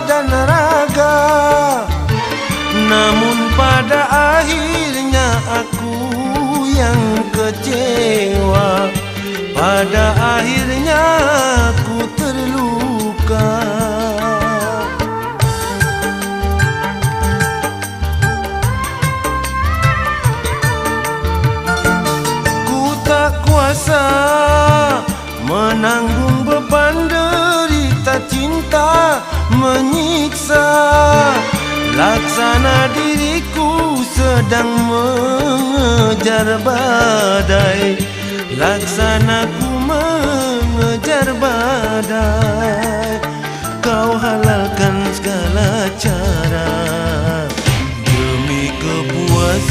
dan raga. Namun pada akhirnya aku yang kecewa. Pada akhirnya aku terluka. Ku tak kuasa menanggung beban derita cinta menyiksa. Laksana diriku sedang mengejar badai. Laksana ku mengejar badai. Kau halalkan segala cara demi kepuasan